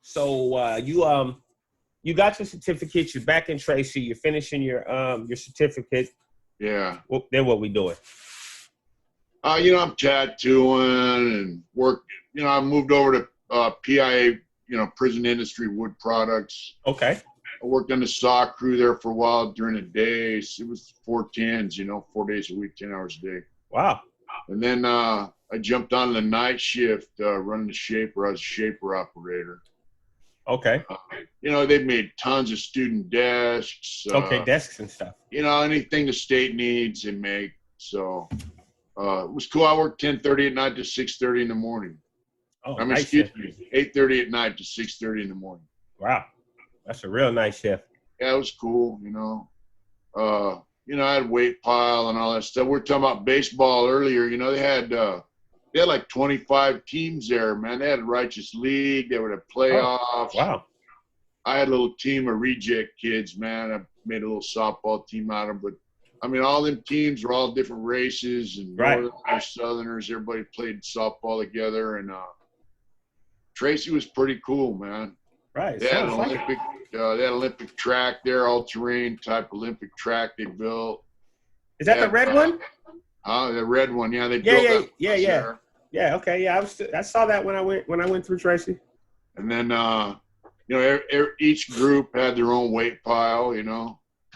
So you got your certificate. You're back in Tracy. You're finishing your certificate. Yeah. Well, then what we doing? I'm tattooing and work. I moved over to PIA, Prison Industry Wood Products. Okay. I worked on the saw crew there for a while during the days. It was 4 10s, 4 days a week, 10 hours a day. Wow. And then I jumped on the night shift running the shaper. I was a shaper operator. Okay. They've made tons of student desks. Okay, desks and stuff. Anything the state needs, they make. So it was cool. I worked 10:30 at night to 6:30 in the morning. Oh, nice excuse me, 8:30 at night to 6:30 in the morning. Wow, that's a real nice shift. Yeah, it was cool. I had weight pile and all that stuff. We were talking about baseball earlier. They had like 25 teams there, man. They had a righteous league. They would have playoffs. Oh, wow. I had a little team of reject kids, man. I made a little softball team out of them. But, all them teams were all different races and Northerners, Southerners. Everybody played softball together. And Tracy was pretty cool, man. Right. They had an Olympic track there, all-terrain type Olympic track they built. Is that the red one? The red one, yeah. They built that. Yeah. Okay. Yeah, I saw that when I went through Tracy. And then each group had their own weight pile.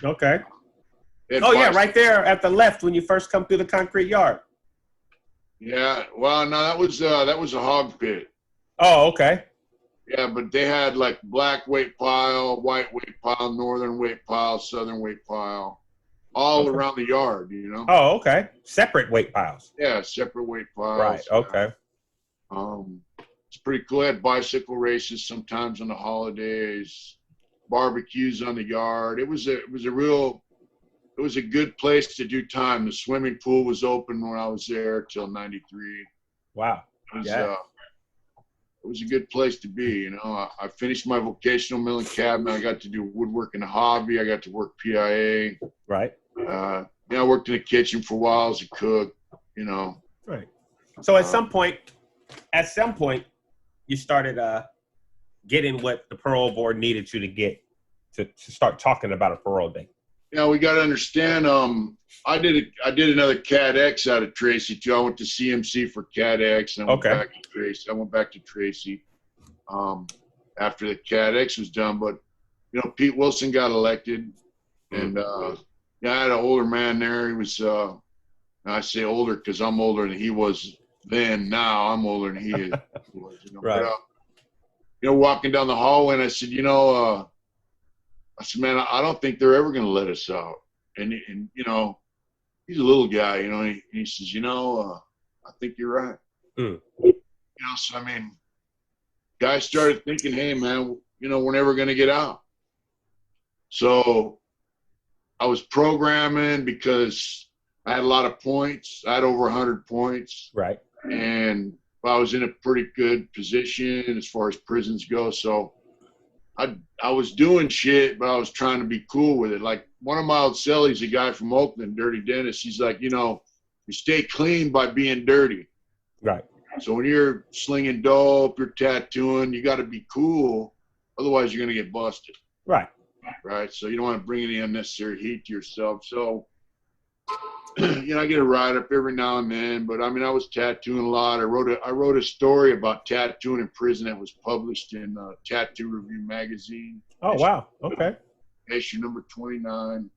Okay. Oh yeah, right there at the left when you first come through the concrete yard. Yeah. Well, no, that was a hog pit. Oh, okay. Yeah, but they had like black weight pile, white weight pile, northern weight pile, southern weight pile, all around the yard, Oh, okay. Separate weight piles. Yeah, separate weight piles. Right. Okay. It's pretty cool. I had bicycle races sometimes on the holidays, barbecues on the yard. It was a good place to do time. The swimming pool was open when I was there till '93. Wow. It was a good place to be, I finished my vocational milling cabinet. I got to do woodworking, a hobby. I got to work PIA. Right. I worked in the kitchen for a while as a cook, Right. So at some point, you started getting what the parole board needed you to get to start talking about a parole date. We got to understand. I did another CAD X out of Tracy too. I went to CMC for CAD X, and I went back to Tracy. I went back to Tracy after the CAD X was done. But Pete Wilson got elected, and I had an older man there. He was, I say older because I'm older than he was then. Now I'm older than he is. Right. But, walking down the hallway, and I said, I said, man, I don't think they're ever going to let us out. And he's a little guy, and he says, I think you're right. So, I mean, guys started thinking, hey, man, we're never going to get out. So I was programming because I had a lot of points. I had over 100 points. Right. And I was in a pretty good position as far as prisons go. So I was doing shit, but I was trying to be cool with it. Like one of my old cellies, a guy from Oakland, Dirty Dennis, he's like, you stay clean by being dirty. Right. So when you're slinging dope, you're tattooing, you got to be cool. Otherwise, you're going to get busted. Right. Right. So you don't want to bring any unnecessary heat to yourself. So, I get a write-up every now and then, but I mean, I was tattooing a lot. I wrote a story about tattooing in prison that was published in Tattoo Review magazine. Oh, wow. Okay. Issue number 29.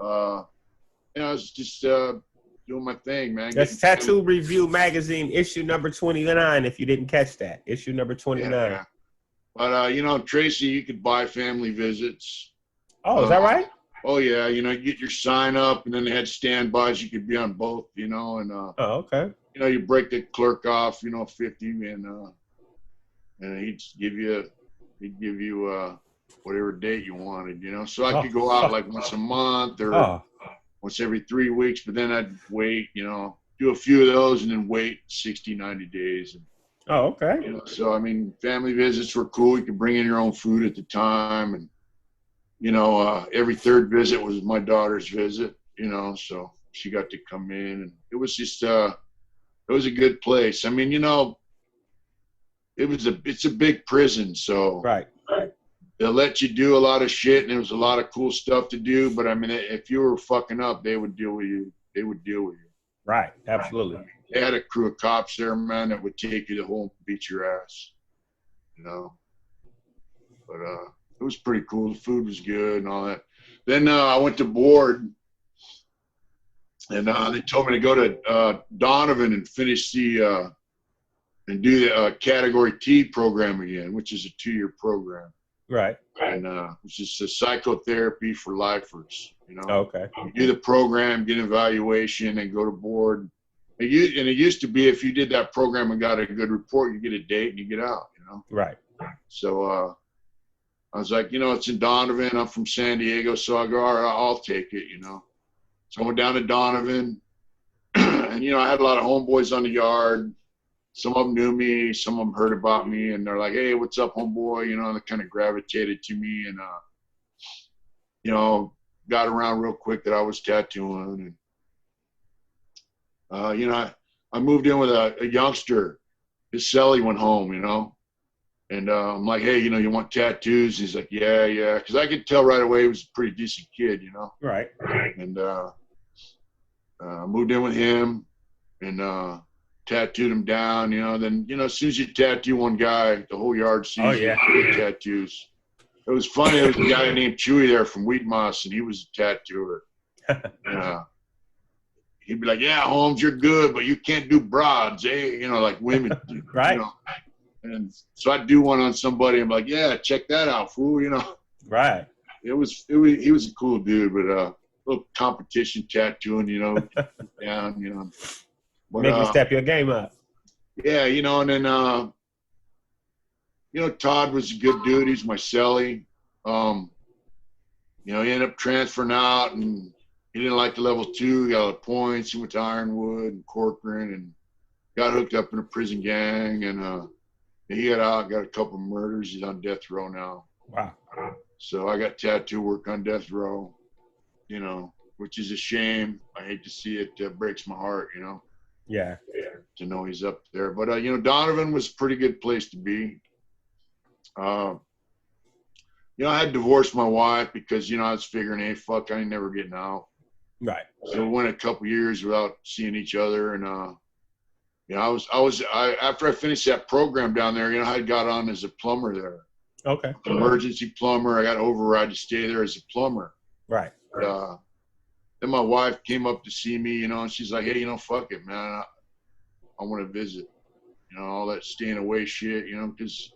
I was just doing my thing, man. That's Tattoo Review magazine, issue number 29, if you didn't catch that. Issue number 29. Yeah. But, Tracy, you could buy family visits. Oh, is that right? Oh, yeah. You get your sign up, and then they had standbys. You could be on both, and oh, okay. You break the clerk off, 50, and he'd give you whatever date you wanted, So I could go out like once a month or once every 3 weeks, but then I'd wait, do a few of those and then wait 60, 90 days. Oh, okay. So, I mean, family visits were cool. You could bring in your own food at the time, and every third visit was my daughter's visit, so she got to come in, and it was just, it was a good place. I mean, it's a big prison, so Right. they'll let you do a lot of shit, and there was a lot of cool stuff to do. But I mean, if you were fucking up, they would deal with you. They would deal with you. Right. Absolutely. They had a crew of cops there, man, that would take you to home and beat your ass. You know. But it was pretty cool. The food was good and all that. Then I went to board, and they told me to go to Donovan and finish the and do the Category T program again, which is a 2-year program. Right. And which is a psychotherapy for lifers. You know. Okay. You do the program, get an evaluation, and go to board. And it used to be if you did that program and got a good report, you get a date and you get out. You know. Right. So I was like, it's in Donovan. I'm from San Diego, so I go, all right, I'll take it. You know. So I went down to Donovan, and I had a lot of homeboys on the yard. Some of them knew me, some of them heard about me, and they're like, "Hey, what's up, homeboy?" And they kind of gravitated to me, and got around real quick that I was tattooing, and I moved in with a youngster. His cellie went home, and I'm like, "Hey, you want tattoos?" He's like, "Yeah," because I could tell right away he was a pretty decent kid, Right. And moved in with him, and tattooed him down, then, as soon as you tattoo one guy, the whole yard sees you with tattoos. It was funny. There was a guy named Chewy there from Wheat Moss, and he was a tattooer. He'd be like, "Yeah, Holmes, you're good, but you can't do broads, eh?" Like women do. Right. And so I'd do one on somebody. I'm like, "Yeah, check that out, fool." Right. He was a cool dude, but a little competition tattooing, down, But, Make you step your game up. Yeah, and then Todd was a good dude. He's my cellie. He ended up transferring out, and he didn't like the level 2. He got all the points. He went to Ironwood and Corcoran, and got hooked up in a prison gang. And he got out, got a couple of murders. He's on death row now. Wow. So I got tattoo work on death row, which is a shame. I hate to see it. Breaks my heart, Yeah. to know he's up there. But, Donovan was a pretty good place to be. I had divorced my wife because, I was figuring, hey, fuck, I ain't never getting out. Right. So we went a couple years without seeing each other. And, after I finished that program down there, I got on as a plumber there. Okay. Emergency plumber. I got override to stay there as a plumber. Right. But, then my wife came up to see me, and she's like, "Hey, fuck it, man. I want to visit. All that staying away shit, because,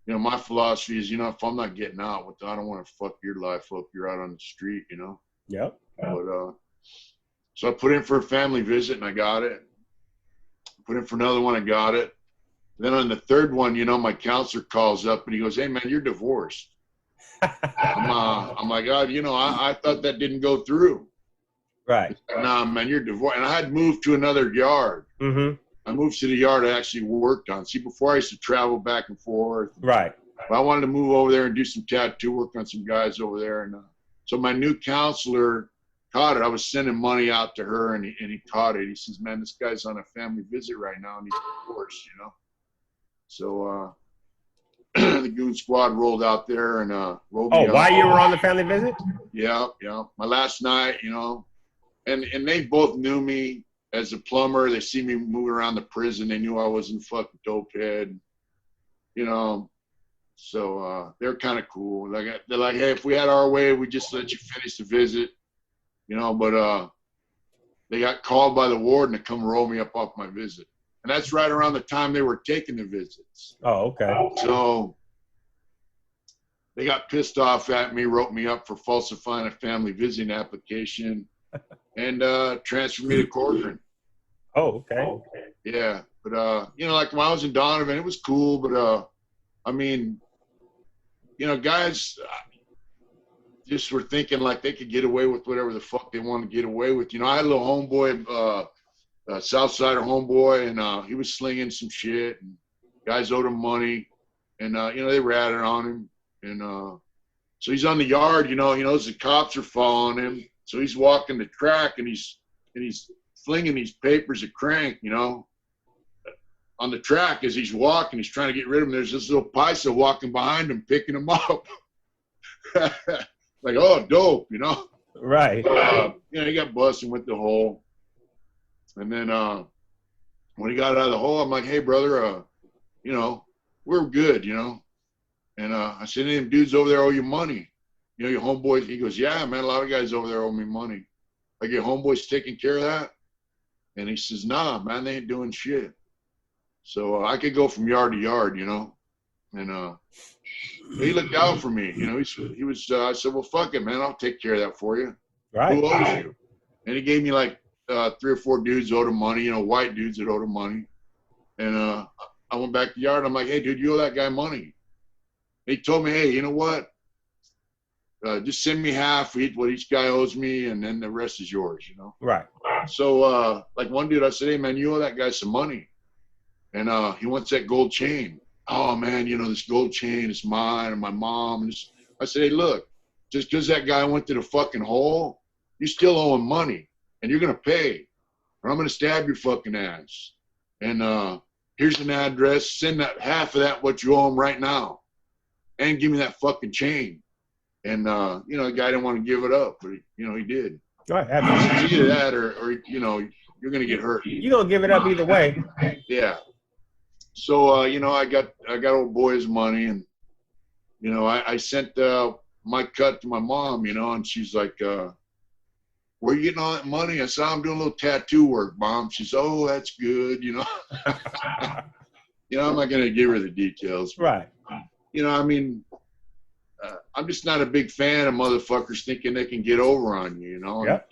my philosophy is, if I'm not getting out, I don't want to fuck your life up. You're out on the street, Yep. But, so I put in for a family visit, and I got it. Put in for another one, I got it. Then on the third one, my counselor calls up, and he goes, "Hey, man, you're divorced." I'm like, "God, I thought that didn't go through." Right. Nah, man, you're divorced. And I had moved to another yard. Mm-hmm. I moved to the yard I actually worked on. See, before I used to travel back and forth. Right. But I wanted to move over there and do some tattoo work on some guys over there. And so my new counselor caught it. I was sending money out to her, and he caught it. He says, "Man, this guy's on a family visit right now, and he's divorced, So the goon squad rolled out there and rolled me out. While you were on the family visit? Yeah. My last night, And they both knew me as a plumber. They see me moving around the prison. They knew I wasn't fucking dopehead, So they're kind of cool. They're like, "Hey, if we had our way, we'd just let you finish the visit, But they got called by the warden to come roll me up off my visit, and that's right around the time they were taking the visits. Oh, okay. So they got pissed off at me, wrote me up for falsifying a family visiting application. And transferred me to Corcoran. Oh, okay. Yeah, but like when I was in Donovan, it was cool. But guys just were thinking like they could get away with whatever the fuck they wanted to get away with. I had a little homeboy, Southsider homeboy, and he was slinging some shit, and guys owed him money, and they ratted on him, and so he's on the yard. He knows the cops are following him. So he's walking the track, and he's flinging these papers at Crank, on on the track as he's walking, he's trying to get rid of him. There's this little paisa walking behind him, picking him up. Like, oh, dope, you know? Right. You know, he got busted with the hole. And then when he got out of the hole, I'm like, hey, brother, you know, we're good, you know? And I said, any of them dudes over there owe you money? You know, your homeboys? He goes, yeah, man, a lot of guys over there owe me money. Like, your homeboys taking care of that? And he says, nah, man, they ain't doing shit. So I could go from yard to yard, you know? And he looked out for me, you know? He was. I said, well, fuck it, man, I'll take care of that for you. Right. Who owes you? And he gave me like 3 or 4 dudes owed him money, you know, white dudes that owed him money. And I went back to the yard. I'm like, hey, dude, you owe that guy money. He told me, hey, you know what? Just send me half what each guy owes me, and then the rest is yours, you know? Right. So, like one dude, I said, hey, man, you owe that guy some money. And he wants that gold chain. Oh, man, you know, this gold chain is mine and my mom. And I said, hey, look, just because that guy went to the fucking hole, you still owe him money, and you're going to pay, or I'm going to stab your fucking ass. And here's an address. Send that half of that what you owe him right now, and give me that fucking chain. And, you know, the guy didn't want to give it up, but, you know, he did. Right. It's either that or, you know, you're going to get hurt. You're going to give it up either way. Yeah. So, you know, I got old boy's money, and, you know, I sent my cut to my mom, you know, and she's like, where are you getting all that money? I said, I'm doing a little tattoo work, Mom. She said, oh, that's good, you know. You know, I'm not going to give her the details. But, Right. you know, I mean, I'm just not a big fan of motherfuckers thinking they can get over on you, you know. Yep.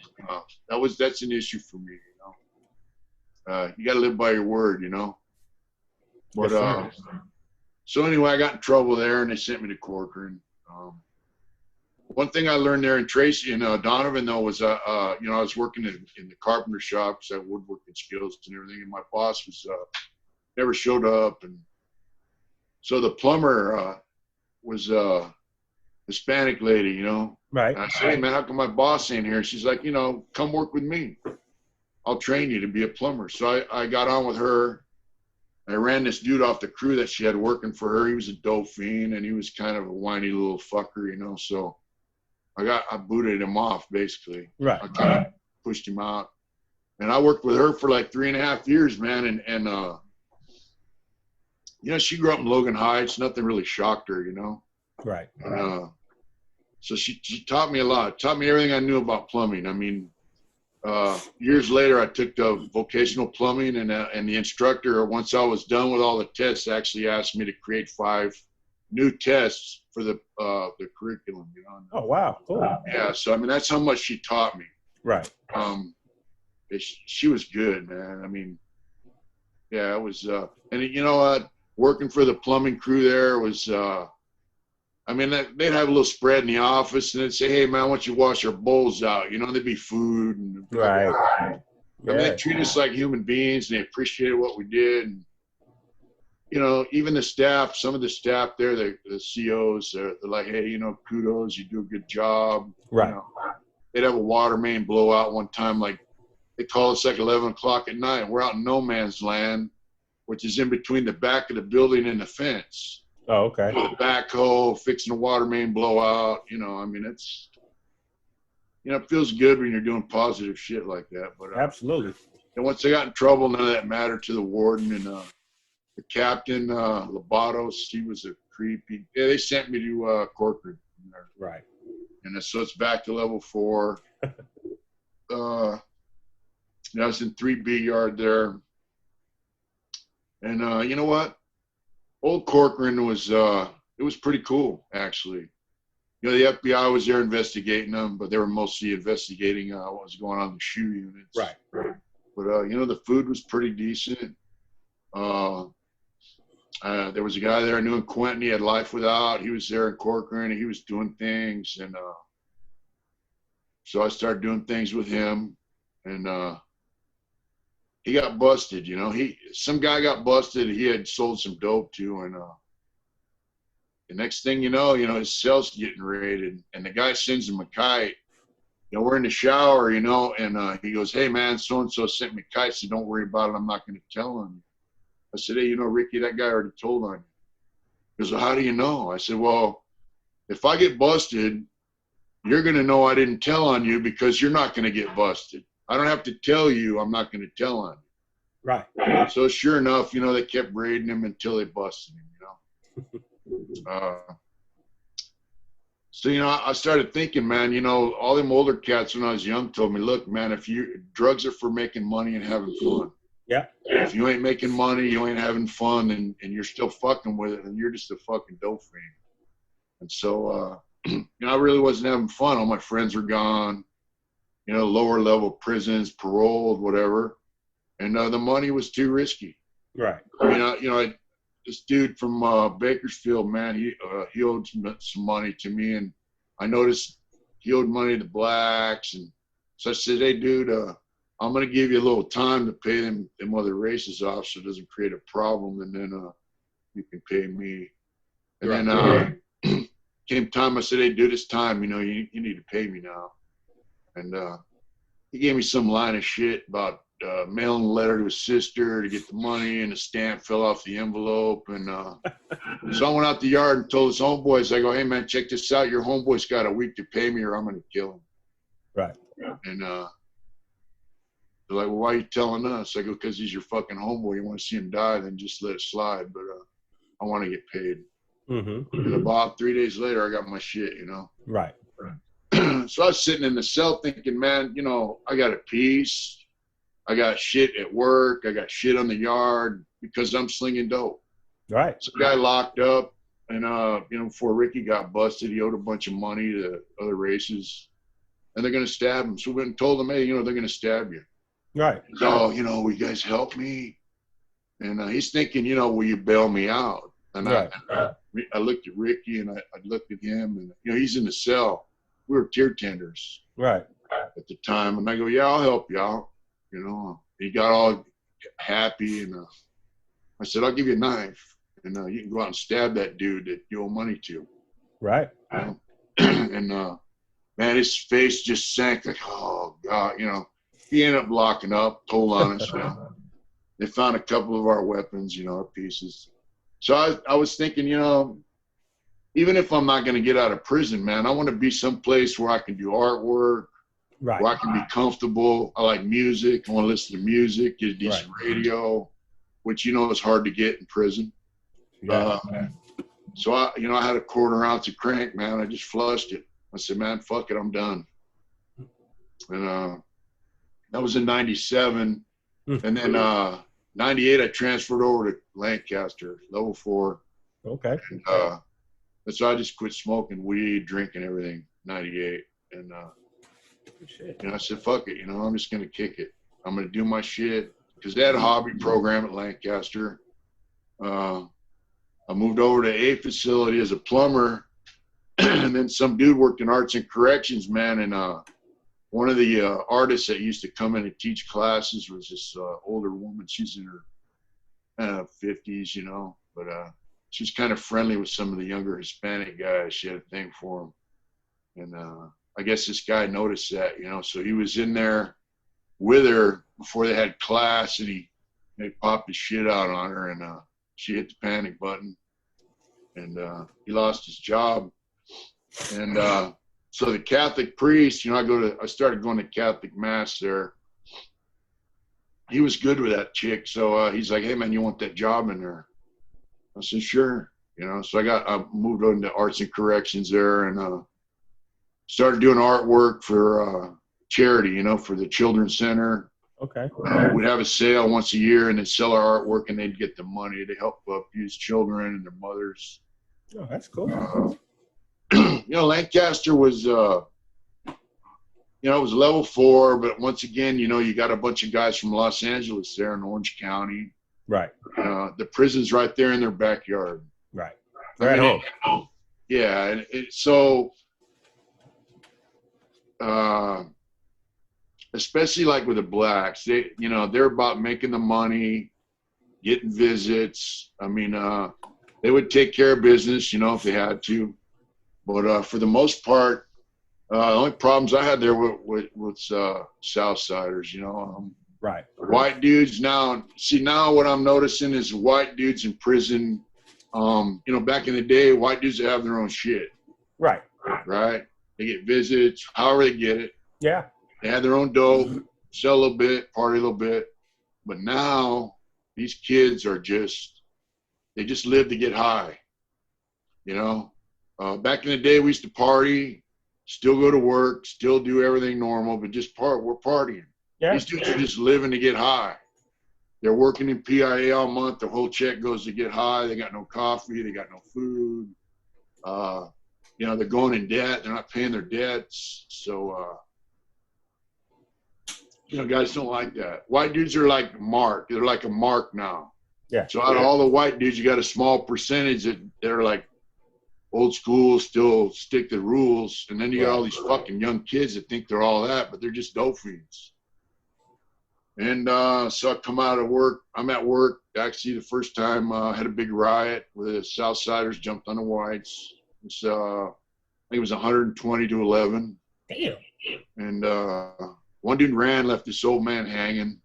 And, that's an issue for me, you know. You got to live by your word, you know. But Yes, so anyway, I got in trouble there, and they sent me to Corcoran. One thing I learned there in Tracy and Donovan, though, was you know, I was working in the carpenter shop because I had woodworking skills and everything, and my boss was never showed up, and so the plumber was Hispanic lady, you know. Right. And I said, hey, man, how come my boss ain't here? She's like, you know, come work with me. I'll train you to be a plumber. So I got on with her. I ran this dude off the crew that she had working for her. He was a dope fiend, and he was kind of a whiny little fucker, you know. So I booted him off, basically. Right. I kind of pushed him out. And I worked with her for like 3.5 years, man. And you know, she grew up in Logan Heights. Nothing really shocked her, you know. Right. So she taught me a lot. Taught me everything I knew about plumbing. I mean, years later, I took vocational plumbing, and the instructor, once I was done with all the tests, actually asked me to create 5 new tests for the curriculum. You know. Oh wow, cool. Yeah. So I mean, that's how much she taught me. Right. She was good, man. I mean, yeah, it was. And you know what? Working for the plumbing crew there was. I mean, they'd have a little spread in the office, and they'd say, hey, man, why don't you wash our bowls out? You know, there'd be food. And, right. I mean, they treat us like human beings, and they appreciated what we did. And, you know, even the staff, some of the staff there, the COs, they're like, hey, you know, kudos, you do a good job. Right. You know, they'd have a water main blowout one time, like they call us like 11 o'clock at night. We're out in no man's land, which is in between the back of the building and the fence. Oh, okay. With a backhoe, fixing a water main blowout, you know, I mean, it's, you know, it feels good when you're doing positive shit like that. But absolutely. And once I got in trouble, none of that mattered to the warden. And the captain, Labatos, he was a creep. They sent me to Corcoran. Right. And so it's back to level 4. I was in 3B yard there. And you know what? Old Corcoran was, it was pretty cool, actually. You know, the FBI was there investigating them, but they were mostly investigating what was going on in the shoe units. Right. But, you know, the food was pretty decent. There was a guy there I knew in Quentin. He had Life Without. He was there in Corcoran, and he was doing things. And so I started doing things with him. And he got busted, you know. Some guy got busted. He had sold some dope to, and the next thing you know, his cell's getting raided, and the guy sends him a kite. You know, we're in the shower, you know, and he goes, "Hey man, so and so sent me a kite, so don't worry about it. I'm not going to tell him." I said, hey, you know, Ricky, that guy already told on you. He goes, well, how do you know? I said, well, if I get busted, you're going to know I didn't tell on you because you're not going to get busted. I don't have to tell you I'm not going to tell on you. Right. So sure enough, you know, they kept raiding him until they busted him, you know. So, you know, I started thinking, man, you know, all them older cats when I was young told me, look, man, drugs are for making money and having fun. Yeah. If you ain't making money, you ain't having fun, and you're still fucking with it, and you're just a fucking dope fiend. And so, you know, I really wasn't having fun. All my friends were gone, you know, lower level prisons, paroled, whatever. And the money was too risky. Right. I mean, you know, this dude from Bakersfield, man, he owed some money to me, and I noticed he owed money to blacks, and so I said, hey, dude, I'm going to give you a little time to pay them other races off so it doesn't create a problem, and then you can pay me. And then came time, I said, hey, dude, it's time, you know, you need to pay me now. And he gave me some line of shit about mailing a letter to his sister to get the money, and the stamp fell off the envelope. And so I went out the yard and told his homeboys, I go, hey, man, check this out. Your homeboy's got a week to pay me or I'm going to kill him. Right. And they're like, well, why are you telling us? I go, because he's your fucking homeboy. You want to see him die, then just let it slide. But I want to get paid. Mm-hmm. And about 3 days later, I got my shit, you know. Right. So I was sitting in the cell thinking, man, you know, I got a piece. I got shit at work. I got shit on the yard because I'm slinging dope. Right. So the guy locked up, and you know, before Ricky got busted, he owed a bunch of money to other races, and they're gonna stab him. So we went and told him, hey, you know, they're gonna stab you. Right. So, you know, will you guys help me? And he's thinking, you know, will you bail me out? And right. I looked at Ricky, and I looked at him, and you know, he's in the cell. We were tier tenders. Right. At the time, and I go, yeah, I'll help you out. You know, he got all happy, and I said, I'll give you a knife, and you can go out and stab that dude that you owe money to. Right. You know? And man, his face just sank like, oh God, you know. He ended up locking up, told on us. You know? They found a couple of our weapons, you know, our pieces. So I was thinking, you know, even if I'm not going to get out of prison, man, I want to be someplace where I can do artwork, right. where I can be comfortable. I like music. I want to listen to music, get a decent radio, which, you know, is hard to get in prison. Yeah. So I had a 1/4 ounce of crank, man. I just flushed it. I said, man, fuck it, I'm done. And that was in 97. And then 98, I transferred over to Lancaster, level 4. Okay. And so I just quit smoking weed, drinking everything, 98. And you know, I said, fuck it, you know, I'm just going to kick it. I'm going to do my shit. Because they had a hobby program at Lancaster. I moved over to a facility as a plumber. And then some dude worked in arts and corrections, man. And one of the artists that used to come in and teach classes was this older woman. She's in her 50s, you know. But she was kind of friendly with some of the younger Hispanic guys. She had a thing for them. And I guess this guy noticed that, you know. So he was in there with her before they had class, and they popped his shit out on her, and she hit the panic button, and he lost his job. And so the Catholic priest, you know, I started going to Catholic mass there. He was good with that chick, so he's like, hey man, you want that job in there? I said, sure. You know, so I moved on to arts and corrections there, and started doing artwork for charity, you know, for the Children's Center. Okay. We'd have a sale once a year and then sell our artwork, and they'd get the money to help abuse children and their mothers. Oh, that's cool. You know, Lancaster was, you know, it was level 4, but once again, you know, you got a bunch of guys from Los Angeles there in Orange County. Right. The prison's right there in their backyard. Right. They're at home. Yeah. And so, especially like with the blacks, they're about making the money, getting visits. I mean, they would take care of business, you know, if they had to. But for the most part, the only problems I had there with Southsiders, you know, Right. White dudes now, see, now what I'm noticing is white dudes in prison, you know, back in the day, white dudes have their own shit. Right. Right? They get visits, however they get it. Yeah. They have their own dope, sell a little bit, party a little bit. But now these kids are just, they just live to get high. You know, back in the day, we used to party, still go to work, still do everything normal, but just we're partying. Yeah. These dudes are just living to get high. They're working in PIA all month. Their whole check goes to get high. They got no coffee. They got no food. You know, they're going in debt. They're not paying their debts. So, you know, guys don't like that. White dudes are like mark. They're like a mark now. Yeah. So out of all the white dudes, you got a small percentage that they're like old school, still stick to the rules. And then you got all these fucking young kids that think they're all that, but they're just dope fiends. And so I come out of work. I'm at work. Actually, the first time I had a big riot where the Southsiders jumped on the whites. It's, I think it was 120 to 11. Damn. And one dude ran, left this old man hanging.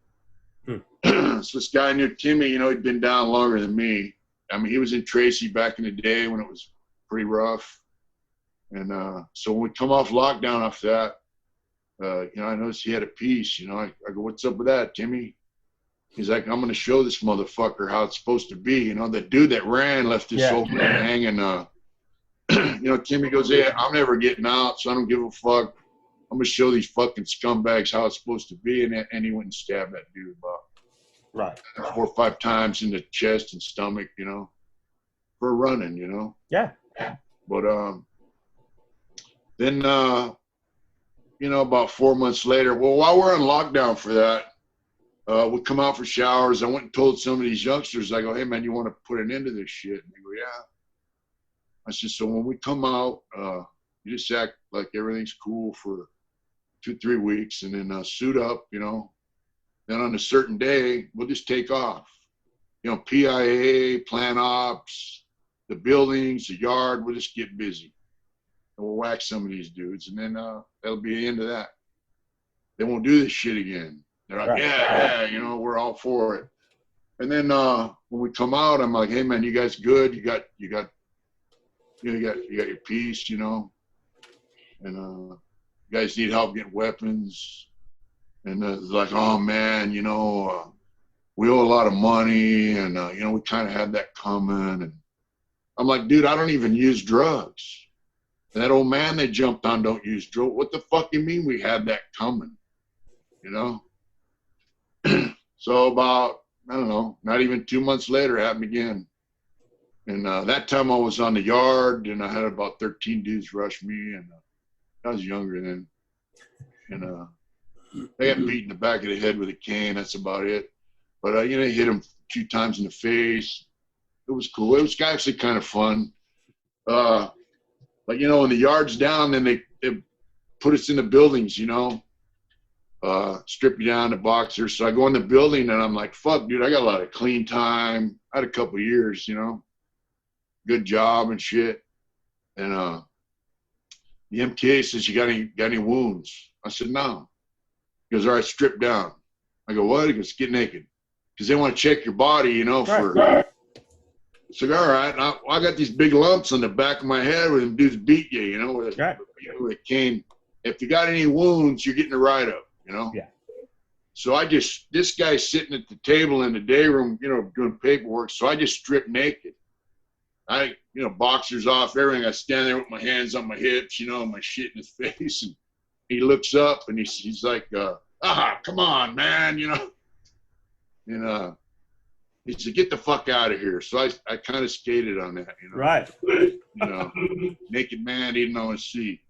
So this guy named Timmy, you know, he'd been down longer than me. I mean, he was in Tracy back in the day when it was pretty rough. And so when we come off lockdown after that, you know, I noticed he had a piece. You know, I go, "What's up with that, Timmy?" He's like, "I'm going to show this motherfucker how it's supposed to be." You know, the dude that ran left this old man hanging. You know, Timmy goes, "Hey, I'm never getting out, so I don't give a fuck. I'm going to show these fucking scumbags how it's supposed to be." And he went and stabbed that dude about 4 or 5 times in the chest and stomach, you know, for running, you know. Yeah. But then, you know, about 4 months later, well, while we're on lockdown for that, we come out for showers. I went and told some of these youngsters, I go, "Hey, man, you want to put an end to this shit?" And they go, "Yeah." I said, "So when we come out, you just act like everything's cool for 2-3 weeks and then suit up, you know. Then on a certain day, we'll just take off. You know, PIA, plan ops, the buildings, the yard, we'll just get busy. And we'll whack some of these dudes. And then that'll be the end of that. They won't do this shit again." They're like, yeah, you know, we're all for it. And then when we come out, I'm like, "Hey, man, you guys good? You got your piece, you know, and you guys need help getting weapons." And it's like, "Oh man, you know, we owe a lot of money, and you know, we kind of had that coming." And I'm like, "Dude, I don't even use drugs. And that old man they jumped on don't use drugs. What the fuck you mean we had that coming?" You know. So about, I don't know, not even 2 months later, it happened again. And that time I was on the yard, and I had about 13 dudes rush me, and I was younger then. And they got beat in the back of the head with a cane. That's about it. But, you know, hit him 2 times in the face. It was cool. It was actually kind of fun. But, you know, when the yard's down, then they put us in the buildings, you know, strip you down to boxers. So I go in the building, and I'm like, "Fuck, dude, I got a lot of clean time. I had a couple of years, you know. Good job and shit." And the MTA says, "You got any wounds?" I said, "No." He goes, "All right, strip down." I go, "What?" He goes, "Get naked." Because they want to check your body, you know, for. It's like, all right, I got these big lumps on the back of my head where them dudes beat you, you know, with a cane. If you got any wounds, you're getting a write-up, you know. Yeah. So this guy's sitting at the table in the day room, you know, doing paperwork. So I just stripped naked. You know, boxers off, everything. I stand there with my hands on my hips, you know, my shit in his face. And he looks up and he's like, "Come on, man," you know. And he said, "Get the fuck out of here." So I kind of skated on that, you know. Right. You know, naked man eating on his seat.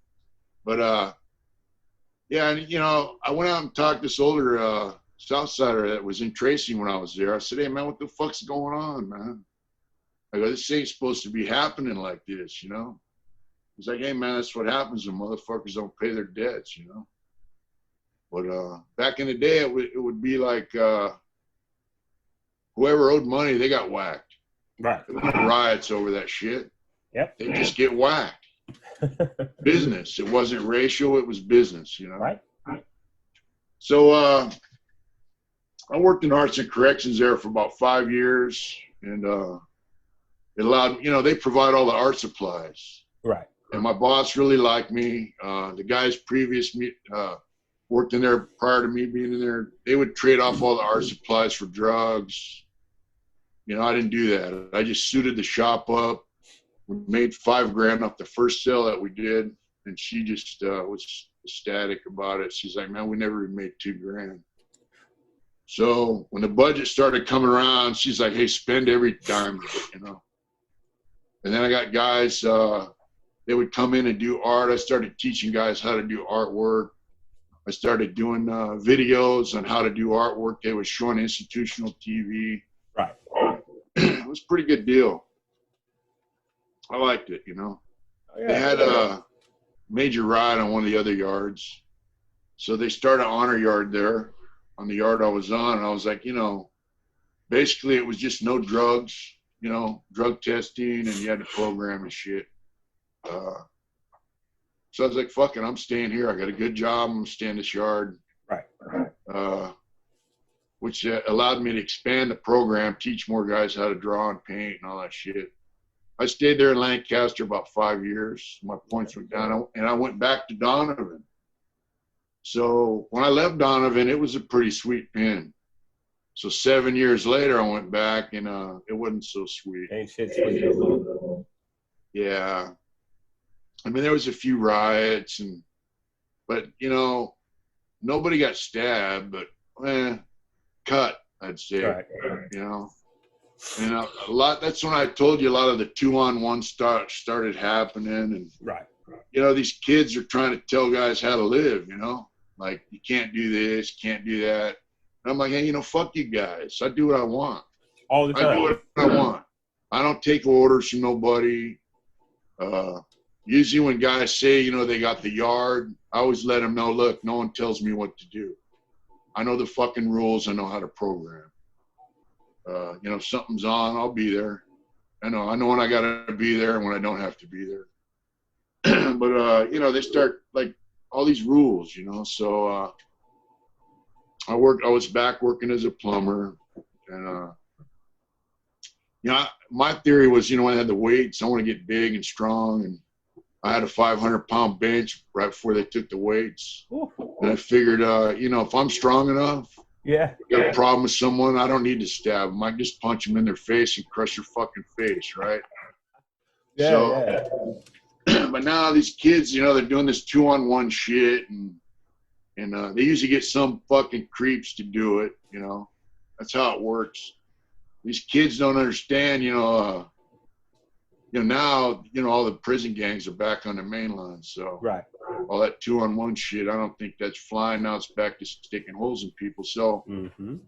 But yeah, and you know, I went out and talked to this older Southsider that was in Tracy when I was there. I said, "Hey, man, what the fuck's going on, man?" I go, "This ain't supposed to be happening like this, you know." He's like, "Hey, man, that's what happens when motherfuckers don't pay their debts, you know." But back in the day, it would be like whoever owed money, they got whacked. Right. There were riots over that shit. Yep. They just get whacked. Business. It wasn't racial. It was business, you know. Right. So I worked in arts and corrections there for about 5 years, and it allowed, they provide all the art supplies. Right. And my boss really liked me. The guys previous me worked in there prior to me being in there. They would trade off all the art supplies for drugs. I didn't do that. I just suited the shop up. We made $5,000 off the first sale that we did, and she just was ecstatic about it. She's like, "Man, we never even made $2,000." So when the budget started coming around, she's like, "Hey, spend every dime, And then I got guys. They would come in and do art. I started teaching guys how to do artwork. I started doing videos on how to do artwork. They were showing institutional TV. Right. It was a pretty good deal. I liked it, Oh, yeah. They had a major riot on one of the other yards. So they started an honor yard there on the yard I was on. And I was like, basically it was just no drugs, drug testing, and you had to program and shit. So I was like, fuck it, I'm staying here. I got a good job. I'm staying in this yard. Right. Which allowed me to expand the program, teach more guys how to draw and paint and all that shit. I stayed there in Lancaster about 5 years. My points went down, and I went back to Donovan. So when I left Donovan, it was a pretty sweet pen. So 7 years later, I went back, and it wasn't so sweet. Ain't shit sweet no more. Yeah. I mean, there was a few riots, but nobody got stabbed, but cut, I'd say. Right. And a lot. That's when I told you a lot of the 2-on-1 started happening, and Right. These kids are trying to tell guys how to live. Like, you can't do this, can't do that. And I'm like, hey, fuck you guys. I do what I want. All the time. I do what I want. I don't take orders from nobody. Usually when guys say, they got the yard, I always let them know, look, no one tells me what to do. I know the fucking rules. I know how to program. If something's on, I'll be there. I know when I got to be there and when I don't have to be there. But, they start like all these rules, so I was back working as a plumber, and, my theory was, when I had the weights, I want to get big and strong, and I had a 500-pound bench right before they took the weights. And I figured, if I'm strong enough, got a problem with someone, I don't need to stab them. I just punch them in their face and crush their fucking face, right? Yeah. But now these kids, they're doing this 2-on-1 shit, and they usually get some fucking creeps to do it, That's how it works. These kids don't understand, now, all the prison gangs are back on the main line. So Right. all that 2-on-1 shit, I don't think that's flying. Now it's back to sticking holes in people. So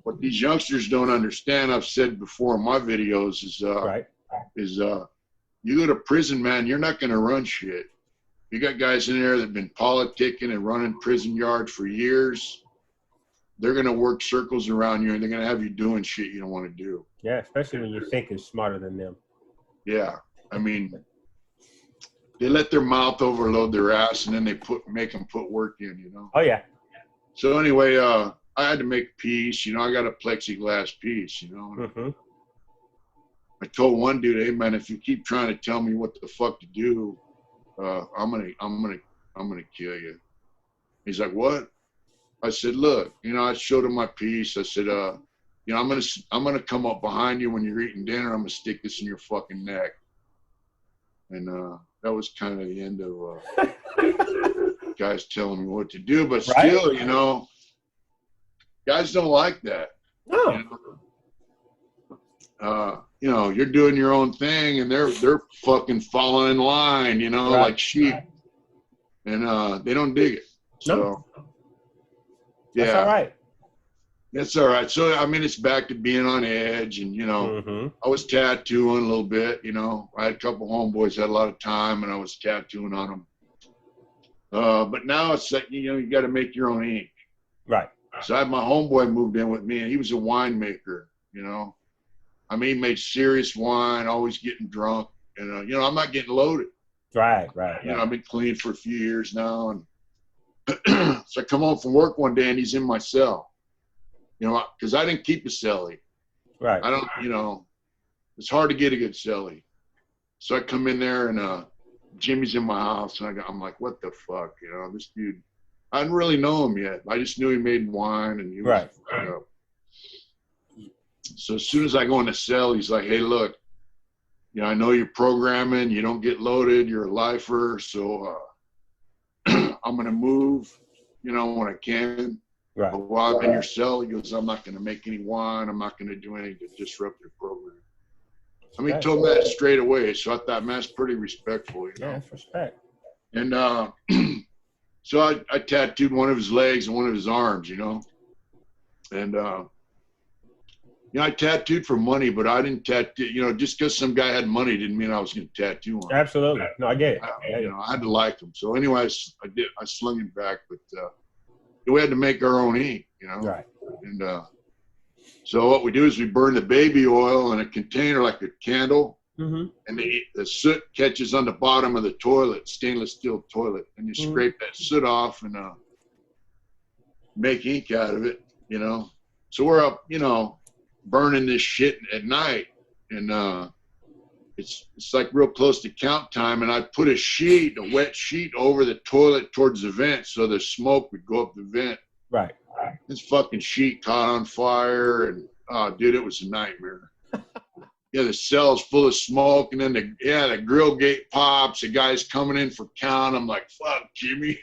what these youngsters don't understand, I've said before in my videos, is you go to prison, man, you're not going to run shit. You got guys in there that have been politicking and running prison yards for years. They're going to work circles around you, and they're going to have you doing shit you don't want to do. Yeah, especially when you think you're smarter than them. Yeah. I mean, they let their mouth overload their ass, and then they make them put work in, Oh, yeah. So anyway, I had to make peace. I got a plexiglass piece, I told one dude, hey, man, if you keep trying to tell me what the fuck to do, I'm gonna kill you. He's like, what? I said, look, I showed him my piece. I said, I'm gonna come up behind you when you're eating dinner. I'm gonna stick this in your fucking neck. And that was kind of the end of guys telling me what to do. But still, guys don't like that. No. You're doing your own thing, and they're fucking falling in line, like sheep, and they don't dig it. So, That's all right. It's all right. So, I mean, it's back to being on edge, and I was tattooing a little bit. I had a couple homeboys that had a lot of time, and I was tattooing on them. But now it's like you got to make your own ink. Right. So I had my homeboy moved in with me, and he was a winemaker. I mean, he made serious wine, always getting drunk, and I'm not getting loaded. Right. I've been clean for a few years now, and so I come home from work one day, and he's in my cell. You know, because I didn't keep a cellie. Right. I don't, you know, it's hard to get a good cellie. So I come in there and Jimmy's in my house, and I'm like, what the fuck, you know, this dude. I didn't really know him yet. I just knew he made wine, and he was Right. fucked up. So as soon as I go in the cell, he's like, hey, look, you know, I know you're programming, you don't get loaded, you're a lifer, so I'm gonna move, you know, when I can. Right. But while I'm in your cell, he goes, I'm not gonna make any wine, I'm not gonna do anything to disrupt your program. I mean, he told me that straight away, so I thought, man, that's pretty respectful, you know. Yeah, that's respect. And so I tattooed one of his legs and one of his arms, you know. And you know, I tattooed for money, but I didn't tattoo, you know, just because some guy had money didn't mean I was going to tattoo him. Absolutely. No, I get it. You know, I had to like him. So anyways, I slung him back, but we had to make our own ink, you know. Right. And so what we do is we burn the baby oil in a container like a candle, and the soot catches on the bottom of the toilet, stainless steel toilet, and you scrape that soot off and make ink out of it, you know. So we're up, you know, burning this shit at night, and it's like real close to count time, and I put a wet sheet over the toilet towards the vent so the smoke would go up the vent. Right. This fucking sheet caught on fire, and oh, dude, it was a nightmare. Yeah, the cell's full of smoke, and then the grill gate pops. The guy's coming in for count. I'm like, fuck, Jimmy,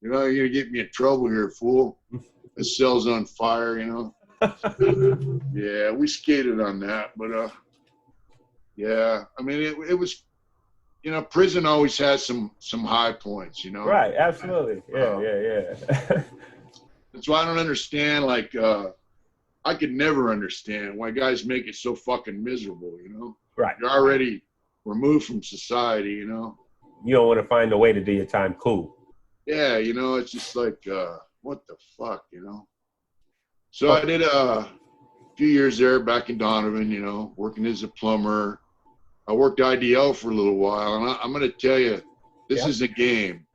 you know, you're gonna get me in trouble here, fool. The cell's on fire, you know. Yeah, we skated on that, but yeah, I mean, it was, you know, prison always has some high points, you know. Right, absolutely. Yeah. That's why I don't understand, like, I could never understand why guys make it so fucking miserable, you know. Right. You're already removed from society, you know. You don't want to find a way to do your time cool. Yeah, you know, it's just like, what the fuck, you know. So I did a few years there back in Donovan, you know, working as a plumber. I worked IDL for a little while, and I'm going to tell you, this is a game.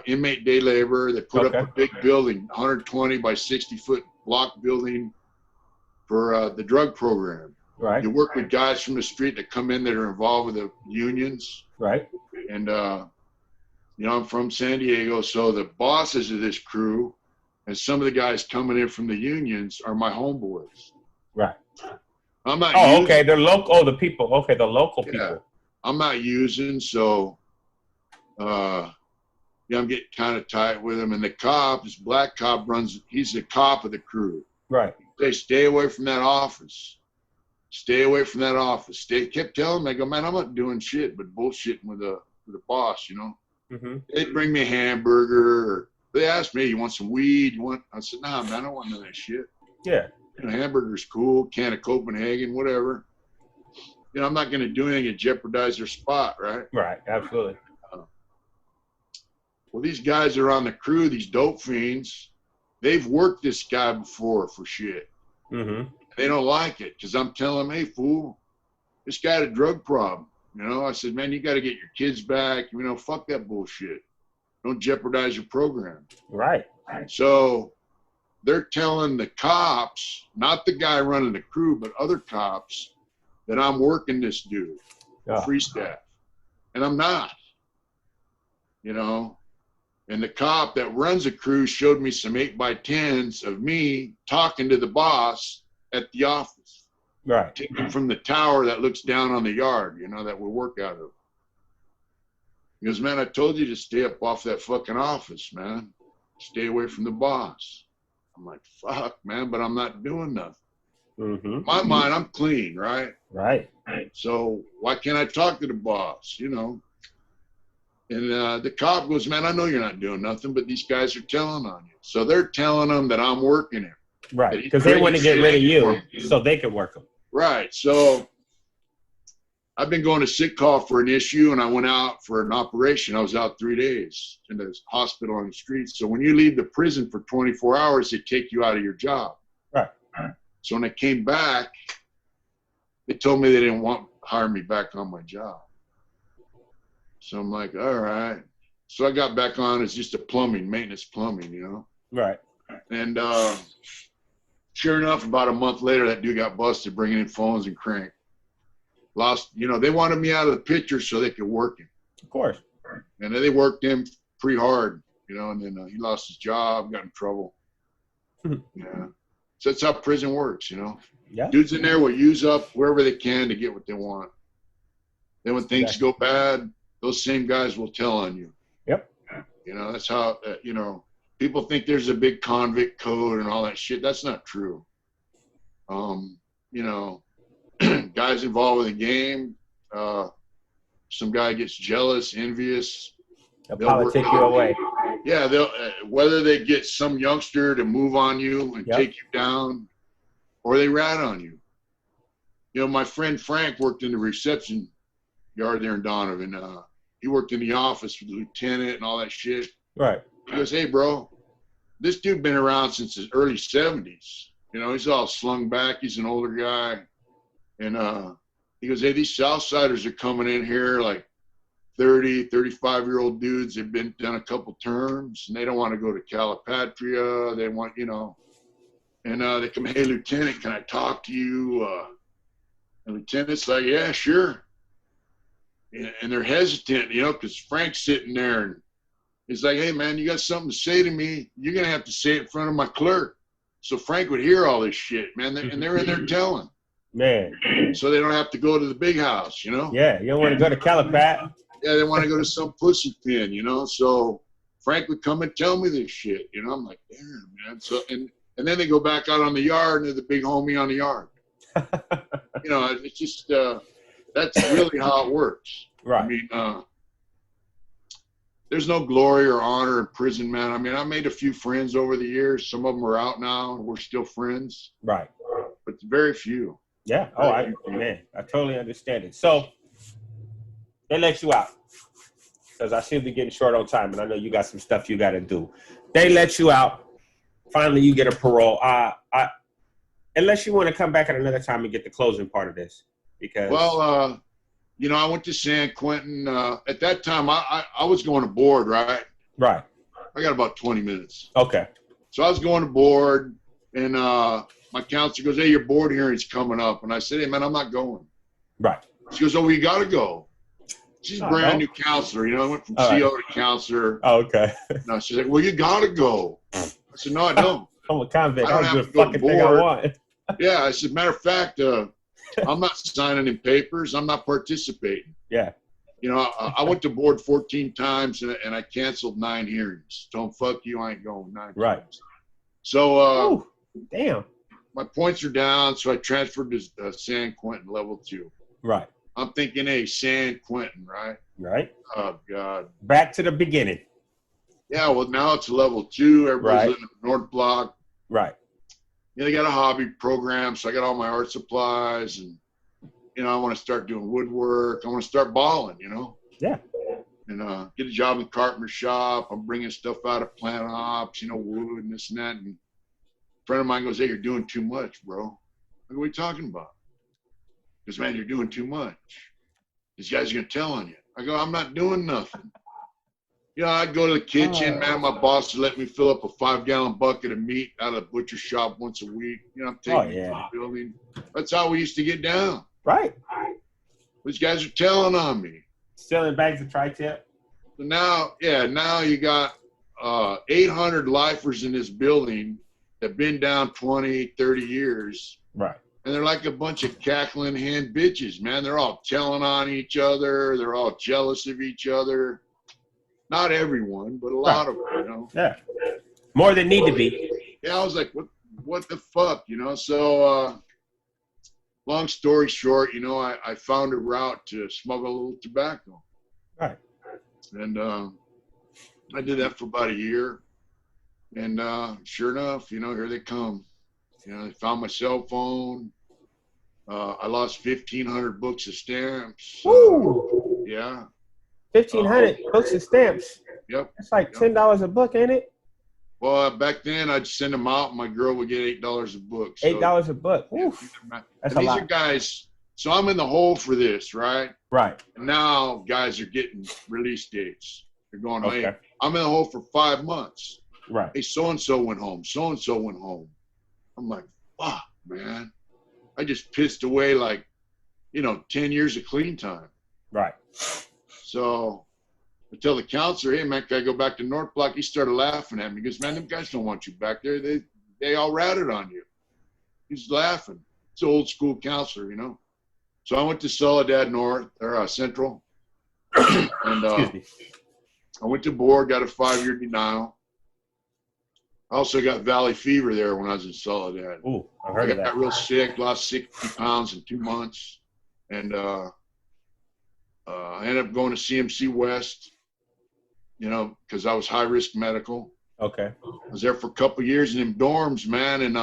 Inmate day labor. They put up a big building, 120 by 60-foot block building for the drug program. Right. You work with guys from the street that come in that are involved with the unions. Right. And, you know, I'm from San Diego, so the bosses of this crew and some of the guys coming in from the unions are my homeboys. Right. I'm not okay. They're local. Oh, the people. Okay, the local people. I'm not using, so yeah, I'm getting kind of tight with him. And the cop, this black cop he's the cop of the crew. Right. They stay away from that office. Stay away from that office. Kept telling me, I go, man, I'm not doing shit but bullshitting with the boss, you know. They'd bring me a hamburger. Or they asked me, you want some weed? I said, nah, man, I don't want none of that shit. Yeah. You know, hamburger's cool, can of Copenhagen, whatever. You know, I'm not going to do anything to jeopardize their spot, right? Right, absolutely. Well, these guys are on the crew, these dope fiends. They've worked this guy before for shit. They don't like it because I'm telling them, hey, fool, this guy had a drug problem. You know, I said, man, you got to get your kids back. You know, fuck that bullshit. Don't jeopardize your program. Right. So they're telling the cops, not the guy running the crew, but other cops, that I'm working this dude, free staff. And I'm not, you know. And the cop that runs the crew showed me some 8x10s of me talking to the boss at the office. Right. Taken from the tower that looks down on the yard, you know, that we work out of. He goes, man, I told you to stay up off that fucking office, man. Stay away from the boss. I'm like, fuck, man, but I'm not doing nothing. In my mind, I'm clean, right? Right. So why can't I talk to the boss, you know? And the cop goes, man, I know you're not doing nothing, but these guys are telling on you. So they're telling them that I'm working him. Right, because they want to get rid of you so they can work them. Right. So I've been going to sick call for an issue, and I went out for an operation. I was out 3 days in the hospital on the streets. So when you leave the prison for 24 hours, they take you out of your job. Right. So when I came back, they told me they didn't want to hire me back on my job. So I'm like, all right. So I got back on as just a maintenance plumbing, you know? Right. And Sure enough, about a month later, that dude got busted bringing in phones and crank. Lost, they wanted me out of the picture so they could work him. Of course. And then they worked him pretty hard, and then he lost his job, got in trouble. Yeah. So that's how prison works, Yeah. Dudes in there will use up wherever they can to get what they want. Then when things go bad, those same guys will tell on you. Yep. That's how, people think there's a big convict code and all that shit. That's not true. Guys involved with the game, some guy gets jealous, envious. They'll politic you away. Yeah, they'll whether they get some youngster to move on you and take you down, or they rat on you. My friend Frank worked in the reception yard there in Donovan. He worked in the office with the lieutenant and all that shit. Right. He goes, "Hey, bro, this dude been around since the early 70s. He's all slung back. He's an older guy." And he goes, "Hey, these Southsiders are coming in here like 30, 35-year-old dudes. They've done a couple terms, and they don't want to go to Calipatria. They want, and they come, 'Hey, Lieutenant, can I talk to you?' And Lieutenant's like, 'Yeah, sure.' And they're hesitant, because Frank's sitting there, and he's like, 'Hey, man, you got something to say to me? You're going to have to say it in front of my clerk.' So Frank would hear all this shit, man, and they're in there telling. Man. So they don't have to go to the big house, Yeah, you don't want to go to Calipat. Yeah, they want to go to some pussy pen, So Frank would come and tell me this shit, I'm like, damn, man. So and then they go back out on the yard, and they're the big homie on the yard. It's just that's really how it works. Right. I mean, there's no glory or honor in prison, man. I mean, I made a few friends over the years. Some of them are out now, and we're still friends. Right. But very few. Yeah. Oh, I totally understand it. So they let you out because I seem to be getting short on time, and I know you got some stuff you got to do. They let you out. Finally, you get a parole. Unless you want to come back at another time and get the closing part of this, because I went to San Quentin. At that time, I was going to board, right? Right. I got about 20 minutes. Okay. So I was going to board, and my counselor goes, "Hey, your board hearing's coming up." And I said, "Hey, man, I'm not going." Right. She goes, "Oh, well, you got to go." She's a brand new counselor. I went from CO to counselor. Oh, okay. No, she's like, "Well, you got to go." I said, "No, I don't. I'm a convict. I don't I'll do have the to go fucking to thing I board." want. Yeah, I said, "Matter of fact, I'm not signing in papers. I'm not participating." Yeah. I went to board 14 times, and I canceled 9 hearings. Told them, "Fuck you, I ain't going 9 Right. times." So, ooh, damn. My points are down, so I transferred to San Quentin level 2. Right. I'm thinking, hey, San Quentin, right? Right. Oh, God. Back to the beginning. Yeah, well, now it's level 2. Everybody's living in the North Block. Right. They got a hobby program, so I got all my art supplies, and, I want to start doing woodwork. I want to start balling, Yeah. And get a job in the carpenter shop. I'm bringing stuff out of plant ops, wood and this and that. And a friend of mine goes, "Hey, you're doing too much, bro." I go, "What are you talking about?" He goes, "Man, you're doing too much. These guys are going to tell on you." I go, "I'm not doing nothing." I'd go to the kitchen, man. My boss would let me fill up a 5-gallon bucket of meat out of the butcher shop once a week. I'm taking it to the building. That's how we used to get down. Right. These guys are telling on me. Selling bags of tri-tip. So now you got 800 lifers in this building that been down 20, 30 years. Right. And they're like a bunch of cackling hen bitches, man. They're all telling on each other. They're all jealous of each other. Not everyone, but a lot of them, Yeah. More than need to be. Yeah, I was like, what the fuck, So, long story short, I found a route to smuggle a little tobacco. Right. And I did that for about a year. And sure enough, here they come. They found my cell phone. I lost 1,500 books of stamps. Woo! Yeah. 1,500 books of stamps. Yep. That's like $10 a book, ain't it? Well, back then I'd send them out, and my girl would get $8 a book. So, $8 a book. Oof. That's these are guys. So I'm in the hole for this, right? Right. And now guys are getting release dates. They're going, Okay. "Hey, I'm in the hole for 5 months." Right. "Hey, so and so went home. So and so went home." I'm like, fuck, man. I just pissed away like, 10 years of clean time. Right. So I tell the counselor, hey, man, can I go back to North Block? He started laughing at me. He goes, man, them guys don't want you back there. They all ratted on you. He's laughing. It's an old school counselor, So I went to Soledad North, or Central. And Excuse me. I went to board, got a 5-year denial. I also got valley fever there when I was in Soledad. Ooh, I heard of that. I got real sick, lost 60 pounds in 2 months. And I ended up going to CMC West, because I was high risk medical. Okay. I was there for a couple of years in them dorms, man. And,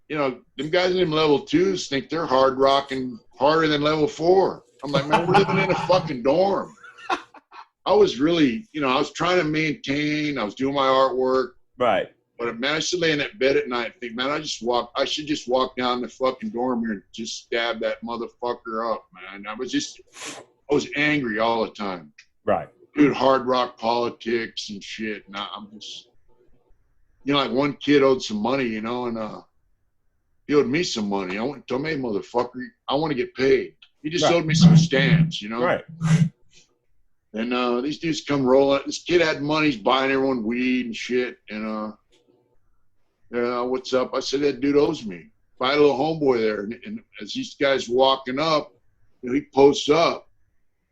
them guys in them level 2s think they're hard rocking harder than level 4. I'm like, man, we're living in a fucking dorm. I was really, I was trying to maintain. I was doing my artwork. Right. But, man, I used to lay in that bed at night and think, man, I should just walk down the fucking dorm here and just stab that motherfucker up, man. I was angry all the time. Right. Dude, hard rock politics and shit. And I'm just, like one kid owed some money, and he owed me some money. I went and told me, hey, motherfucker, I want to get paid. He just owed me some stamps, Right. And these dudes come rolling. This kid had money. He's buying everyone weed and shit. And what's up? I said, that dude owes me. I had a little homeboy there. And as these guys walking up, he posts up.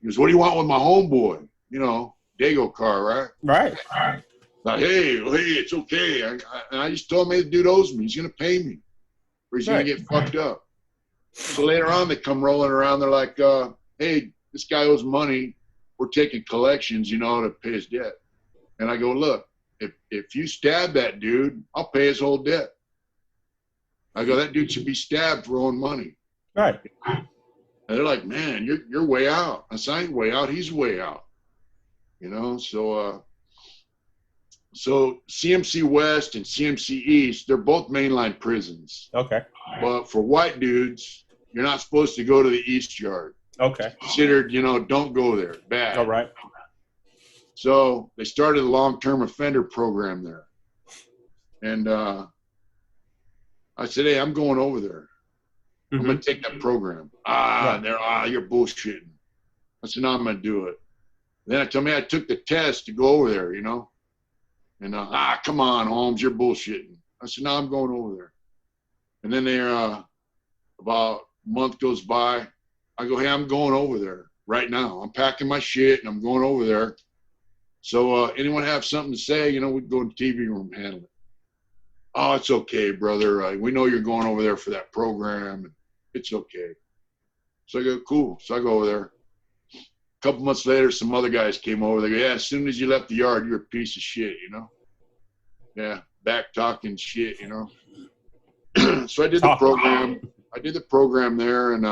He goes, what do you want with my homeboy? Dago car, right? Right. Like, hey, it's okay. And I just told him, hey, the dude owes me. He's going to pay me. Or he's going to get fucked up. So later on, they come rolling around. They're like, hey, this guy owes money. We're taking collections, to pay his debt. And I go, look, if you stab that dude, I'll pay his whole debt. I go, that dude should be stabbed for owing money. Right. And they're like, man, you're way out. I said, I ain't way out. He's way out. So CMC West and CMC East, they're both mainline prisons. Okay. But for white dudes, you're not supposed to go to the East Yard. Okay. Considered, don't go there. Bad. All right. So they started a long-term offender program there. And I said, hey, I'm going over there. I'm going to take that program. You're bullshitting. I said, no, I'm going to do it. Then I told me I took the test to go over there, And, come on, Holmes, you're bullshitting. I said, no, I'm going over there. And then about a month goes by. I go, hey, I'm going over there right now. I'm packing my shit and I'm going over there. So anyone have something to say? We'd go in the TV room and handle it. Oh, it's okay, brother. We know you're going over there for that program. And it's okay. So I go, cool. So I go over there. A couple months later, some other guys came over. They go, yeah, as soon as you left the yard, you're a piece of shit, Yeah, back talking shit, So I did the program. I did the program there, and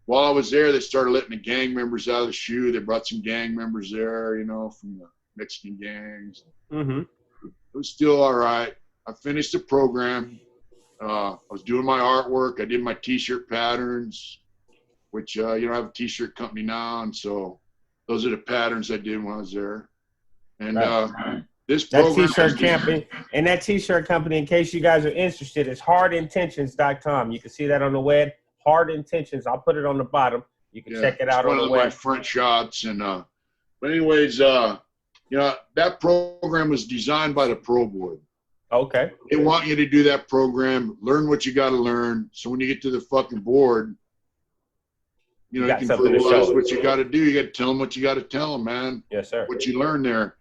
while I was there, they started letting the gang members out of the shoe. They brought some gang members there, from the Mexican gangs. Mm-hmm. It was still all right. I finished the program. I was doing my artwork. I did my T-shirt patterns, which, I have a T-shirt company now. And so those are the patterns I did when I was there. And this program. That T-shirt company, and that T-shirt company, in case you guys are interested, is hardintentions.com. You can see that on the web. Hard Intentions. I'll put it on the bottom. You can check it out on the web. One of my front shots. And but anyways, that program was designed by the Pro Board. Okay. They want you to do that program, learn what you got to learn. So when you get to the fucking board, you can verbalize what you got to do. You got to tell them what you got to tell them, man. Yes, sir. What you learn there.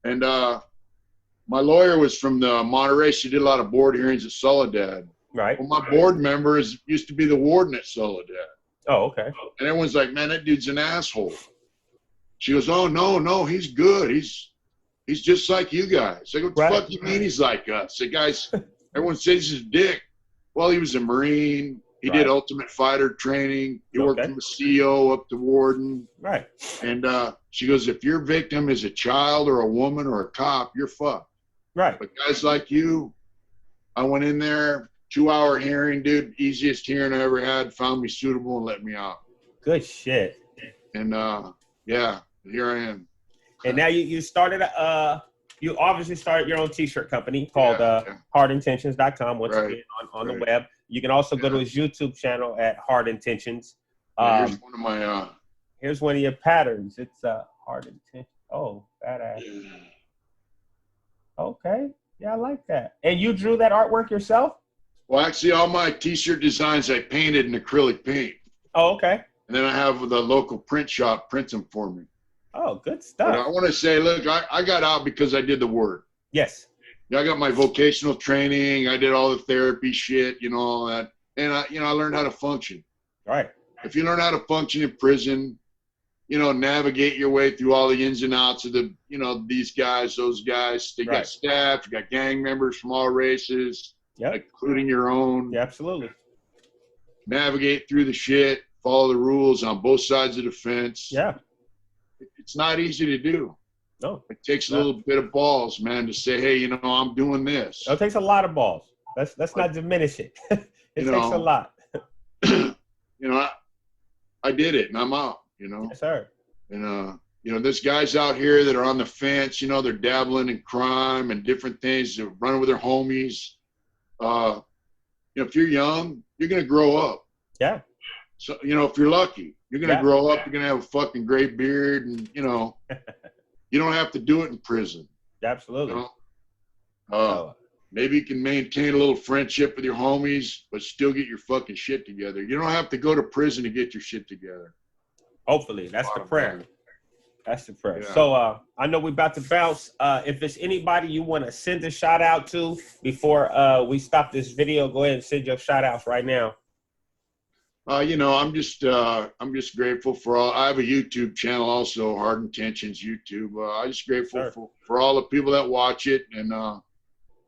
And my lawyer was from the Monterey. She did a lot of board hearings at Soledad. Right. Well, my board member used to be the warden at Soledad. Oh, okay. And everyone's like, man, that dude's an asshole. She goes, oh, no, he's good. He's just like you guys. I go, what the fuck you mean he's like us? The guys, everyone says he's a dick. Well, he was a Marine. He did Ultimate Fighter training. He worked from the CEO up to warden. Right. And she goes, if your victim is a child or a woman or a cop, you're fucked. Right. But guys like you, I went in there, 2-hour hearing, dude, easiest hearing I ever had, found me suitable and let me out. Good shit. And yeah, here I am. And now you started you obviously started your own T-shirt company called hardintentions.com. Once again on the web. You can also go to his YouTube channel at Hard Intentions. Here's one of my. Here's one of your patterns. It's Hard Intentions. Oh, badass. Yeah. Okay. Yeah, I like that. And you drew that artwork yourself? Well, actually, all my T-shirt designs I painted in acrylic paint. Oh, okay. And then I have the local print shop print them for me. Oh, good stuff. But I want to say, look, I got out because I did the work. Yes. I got my vocational training. I did all the therapy shit, all that. And I learned how to function. Right. If you learn how to function in prison, navigate your way through all the ins and outs of the, these guys, those guys. They got staff, you got gang members from all races, including your own. Yeah, absolutely. Navigate through the shit, follow the rules on both sides of the fence. Yeah. It's not easy to do. No. It takes a little bit of balls, man, to say, hey, I'm doing this. It takes a lot of balls. Let's not diminish it. It takes a lot. I did it and I'm out, Yes, sir. And there's guys out here that are on the fence, they're dabbling in crime and different things, they're running with their homies. If you're young, you're gonna grow up. Yeah. So, if you're lucky, you're gonna grow up, you're gonna have a fucking gray beard, and you don't have to do it in prison. Absolutely. Maybe you can maintain a little friendship with your homies, but still get your fucking shit together. You don't have to go to prison to get your shit together. Hopefully. That's the prayer. Man. That's the prayer. Yeah. So I know we're about to bounce. If there's anybody you want to send a shout out to before we stop this video, go ahead and send your shout outs right now. I'm just grateful for all. I have a YouTube channel also, Hard Intentions YouTube. I'm just grateful for all the people that watch it and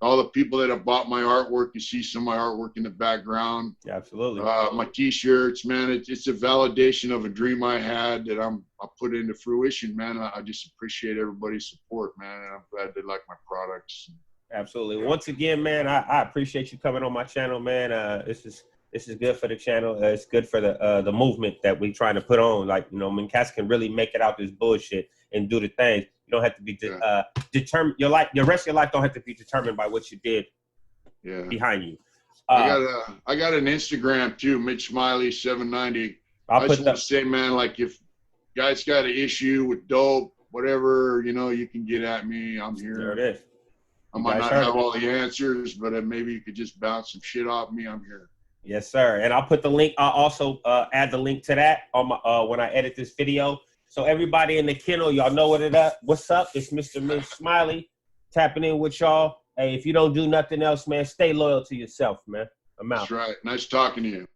all the people that have bought my artwork. You see some of my artwork in the background. Yeah, absolutely. My T-shirts, man. It's a validation of a dream I had that I put into fruition, man. I just appreciate everybody's support, man, and I'm glad they like my products. Absolutely. Once again, man, I appreciate you coming on my channel, man. This is good for the channel. It's good for the movement that we're trying to put on. Like, when cats can really make it out this bullshit and do the things. You don't have to be determined. Your rest of your life don't have to be determined by what you did behind you. I got an Instagram too, Mitch Smiley 790. I just want to say, man, like if guys got an issue with dope, whatever, you can get at me. I'm here. There it is. I might not have all the answers, but maybe you could just bounce some shit off me. I'm here. Yes, sir. And I'll put the link. I'll also add the link to that on my when I edit this video. So everybody in the kennel, y'all know what's up. It's Mr. Mitch Smiley tapping in with y'all. Hey, if you don't do nothing else, man, stay loyal to yourself, man. I'm out. That's right. Nice talking to you.